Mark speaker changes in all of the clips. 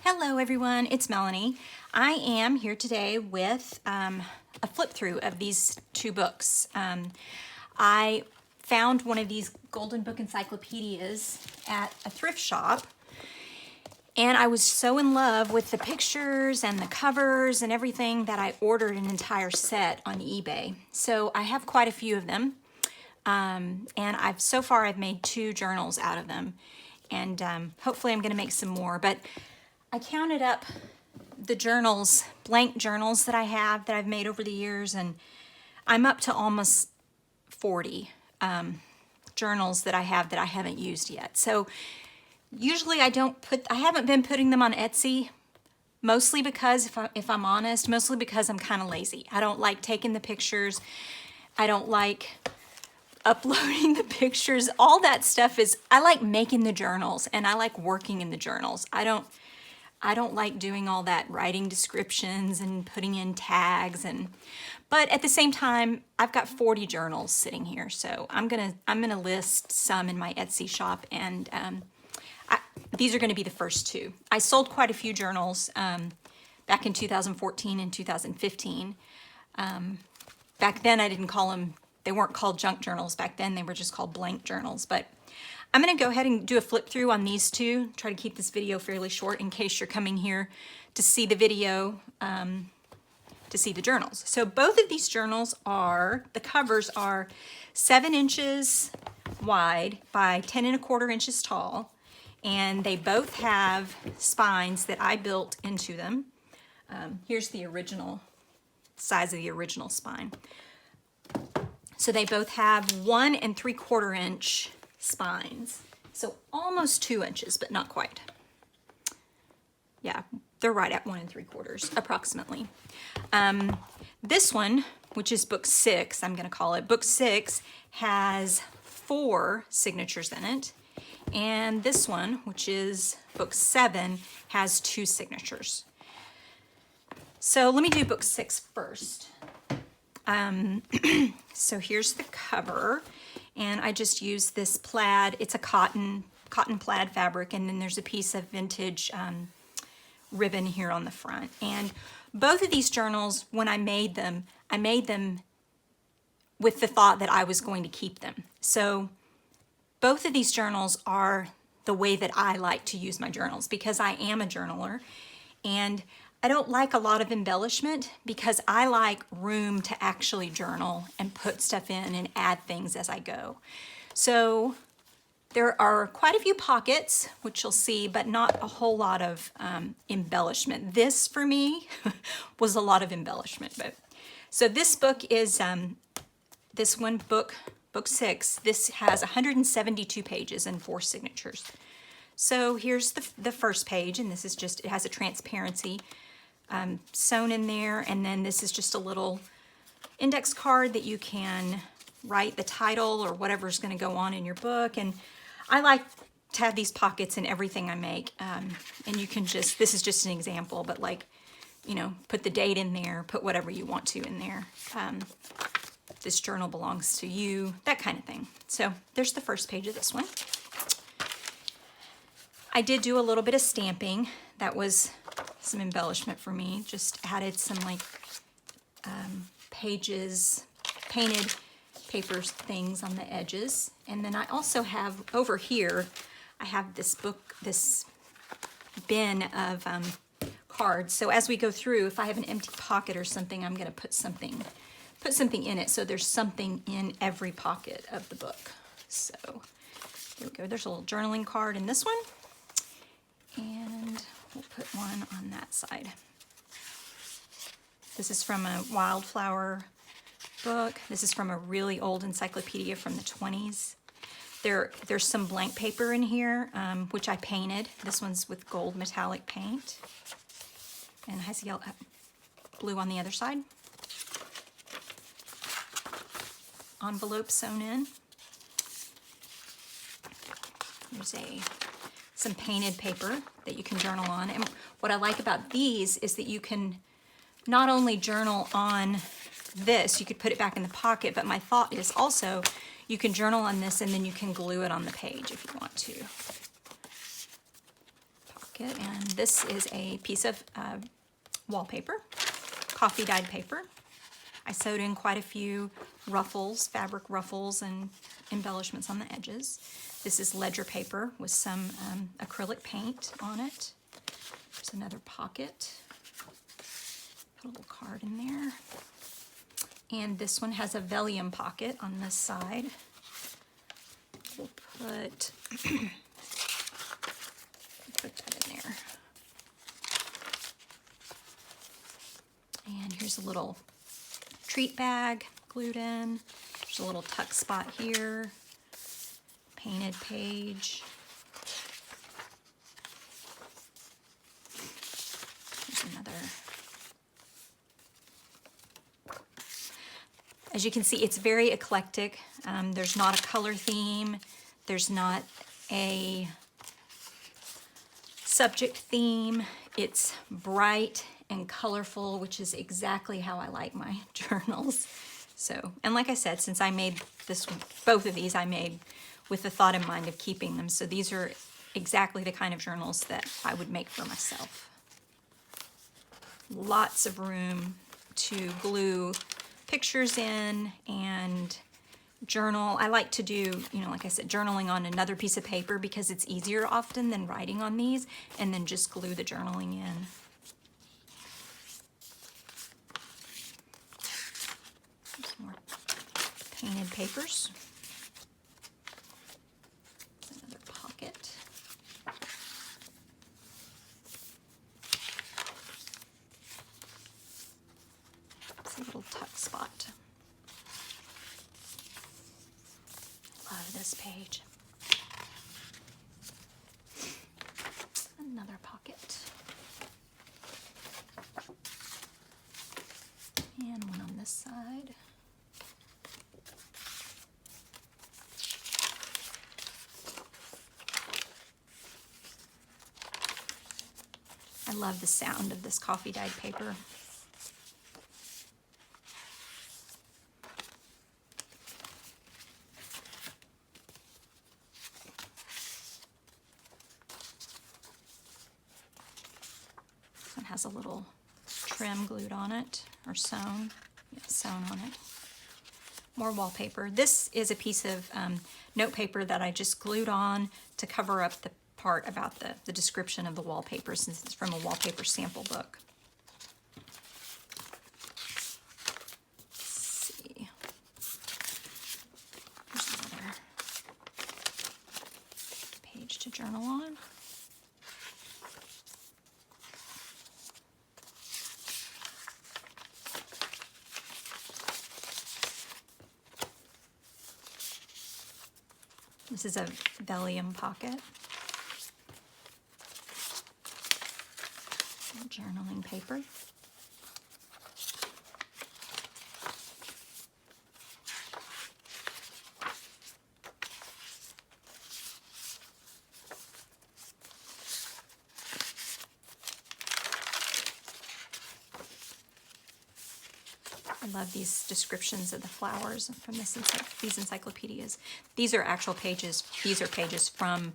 Speaker 1: Hello everyone, it's Melanie. I am here today with a flip through of these two books. I found one of these Golden Book encyclopedias at a thrift shop, and I was so in love with the pictures and the covers and everything that I ordered an entire set on eBay. So I have quite a few of them, and so far I've made 2 journals out of them, and hopefully I'm going to make some more. But I counted up the journals, blank journals that I've made over the years, and I'm up to almost 40 journals that I haven't used yet. So usually I haven't been putting them on Etsy, mostly because, if I'm honest, mostly because I'm kind of lazy. I don't like taking the pictures. I don't like uploading the pictures. All that stuff I like making the journals, and I like working in the journals. I don't like doing all that, writing descriptions and putting in tags, but at the same time, I've got 40 journals sitting here, so I'm gonna list some in my Etsy shop, and these are gonna be the first 2. I sold quite a few journals back in 2014 and 2015. Back then, they weren't called junk journals. Back then, they were just called blank journals, but I'm going to go ahead and do a flip through on these 2, try to keep this video fairly short in case you're coming here to see the video, to see the journals. So both of these journals the covers are 7 inches wide by 10 1/4 inches tall, and they both have spines that I built into them. Here's the original size of the original spine. So they both have 1 3/4 inch spines, so almost 2 inches, but not quite. Yeah, they're right at 1 3/4 approximately. This one, which is book 6, I'm going to call it book 6, has 4 signatures in it, and this one, which is book 7, has 2 signatures. So let me do book 6 first. So here's the cover, and I just used this plaid. It's a cotton plaid fabric, and then there's a piece of vintage ribbon here on the front. And both of these journals, when I made them with the thought that I was going to keep them. So both of these journals are the way that I like to use my journals, because I am a journaler, and I don't like a lot of embellishment because I like room to actually journal and put stuff in and add things as I go. So there are quite a few pockets, which you'll see, but not a whole lot of embellishment. This, for me, was a lot of embellishment. So this book is, this one, book 6, this has 172 pages and 4 signatures. So here's the first page, and this is just, it has a transparency sewn in there, and then this is just a little index card that you can write the title or whatever's going to go on in your book. And I like to have these pockets in everything I make, and you can just, this is just an example, but like, you know, put the date in there, put whatever you want to in there. This journal belongs to you, that kind of thing. So there's the first page of this one. I did do a little bit of stamping. That was some embellishment for me. Just added some like pages, painted paper things on the edges. And then I also have over here, I have this book, this bin of cards. So as we go through, if I have an empty pocket or something, I'm going to put something in it. So there's something in every pocket of the book. So there we go. There's a little journaling card in this one. And we'll put one on that side. This is from a wildflower book. This is from a really old encyclopedia from the 20s. There's some blank paper in here, which I painted. This one's with gold metallic paint. And it has yellow, blue on the other side. Envelope sewn in. There's some painted paper that you can journal on. And what I like about these is that you can not only journal on this, you could put it back in the pocket, but my thought is also you can journal on this and then you can glue it on the page if you want to. pocket, and this is a piece of wallpaper, coffee dyed paper. I sewed in quite a few ruffles, fabric ruffles, and embellishments on the edges. This is ledger paper with some acrylic paint on it. There's another pocket. Put a little card in there. And this one has a vellum pocket on this side. We'll put that in there. And here's a little treat bag glued in. There's a little tuck spot here. Painted page. Here's another. As you can see, it's very eclectic. There's not a color theme. There's not a subject theme. It's bright and colorful, which is exactly how I like my journals. So, and like I said, since I made both of these, I made with the thought in mind of keeping them. So these are exactly the kind of journals that I would make for myself. Lots of room to glue pictures in and journal. I like to do, like I said, journaling on another piece of paper because it's easier often than writing on these, and then just glue the journaling in. There's more painted papers. Another pocket. It's a little tuck spot. Love this page. Another pocket. And one on this side. I love the sound of this coffee dyed paper. It has a little trim glued on it, or sewn. Yeah, sewn on it. More wallpaper. This is a piece of note paper that I just glued on to cover up the part about the description of the wallpaper, since it's from a wallpaper sample book. Let's see. Here's another page to journal on. This is a vellum pocket. Journaling paper. I love these descriptions of the flowers from these encyclopedias. These are actual pages. These are pages from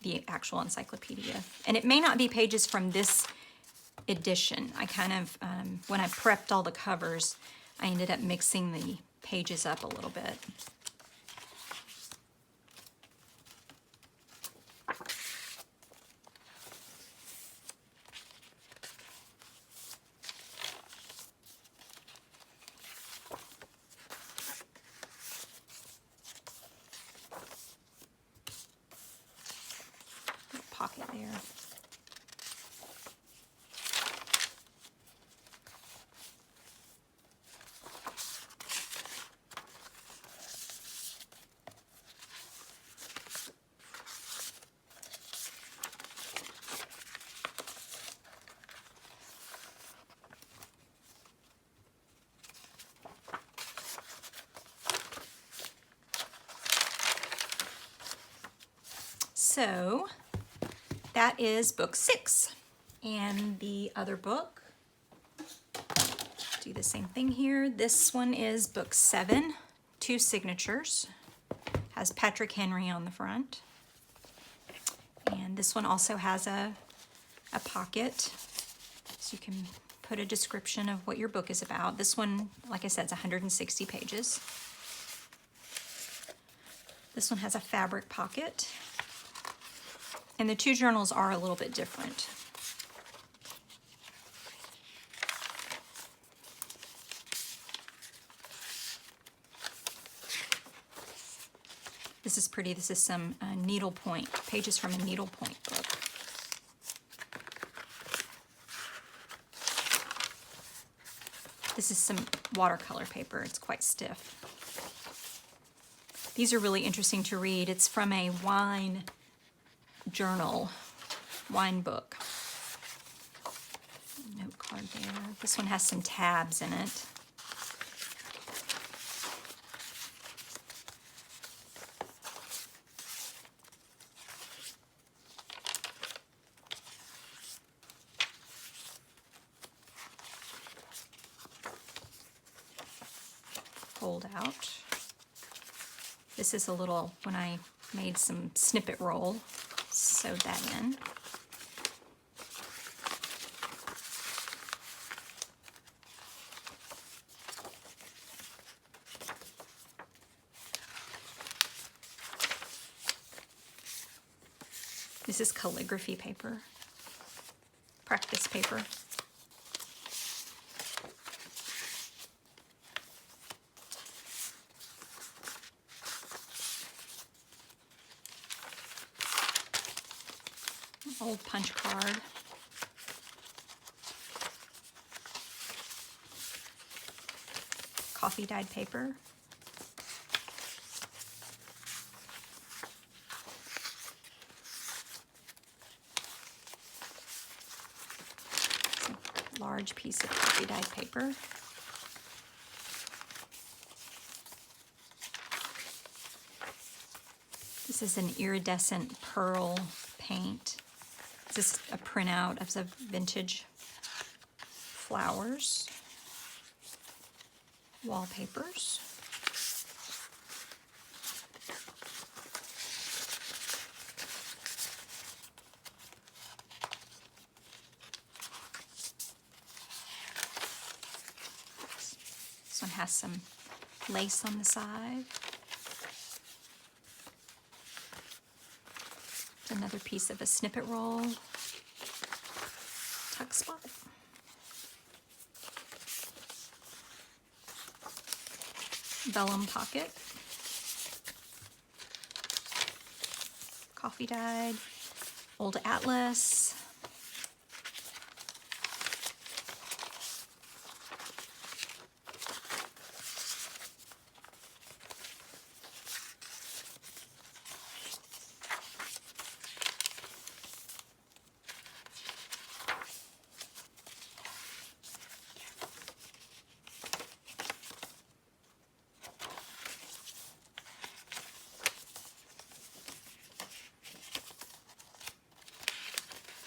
Speaker 1: the actual encyclopedia. And it may not be pages from this edition. I kind of, when I prepped all the covers, I ended up mixing the pages up a little bit. Pocket there. So that is book 6. And the other book, do the same thing here. This one is book 7, 2 signatures. Has Patrick Henry on the front. And this one also has a a pocket so you can put a description of what your book is about. This one, like I said, it's 160 pages. This one has a fabric pocket. And the two journals are a little bit different. This is pretty. This is some needlepoint, pages from a needlepoint book. This is some watercolor paper. It's quite stiff. These are really interesting to read. It's from a wine journal, wine book. Note card there. This one has some tabs in it. Fold out. This is a little, when I made some snippet roll, sewed that in. This is calligraphy paper, practice paper. Old punch card. Coffee dyed paper. A large piece of coffee dyed paper. This is an iridescent pearl paint. This is a printout of some vintage flowers, wallpapers. This one has some lace on the side. Another piece of a snippet roll, tuck spot. Vellum pocket. Coffee dyed. Old atlas.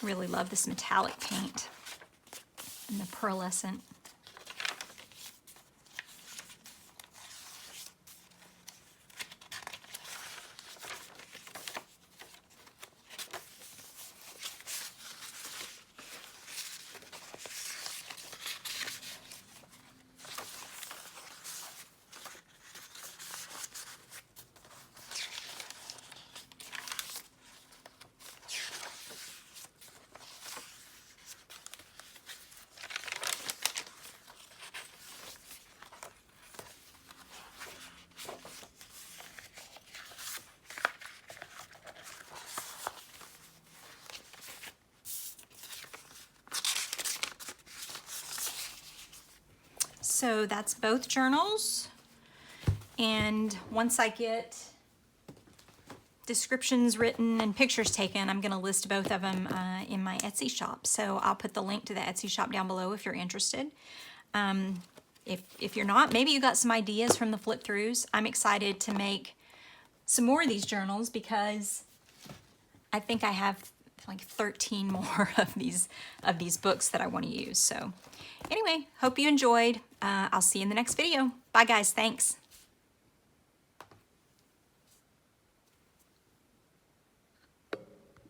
Speaker 1: Really love this metallic paint and the pearlescent. So that's both journals, and once I get descriptions written and pictures taken, I'm going to list both of them in my Etsy shop. So I'll put the link to the Etsy shop down below if you're interested. If you're not, maybe you got some ideas from the flip-throughs. I'm excited to make some more of these journals because I think I have like 13 more of these books that I want to use. So anyway, hope you enjoyed. I'll see you in the next video. Bye guys, thanks.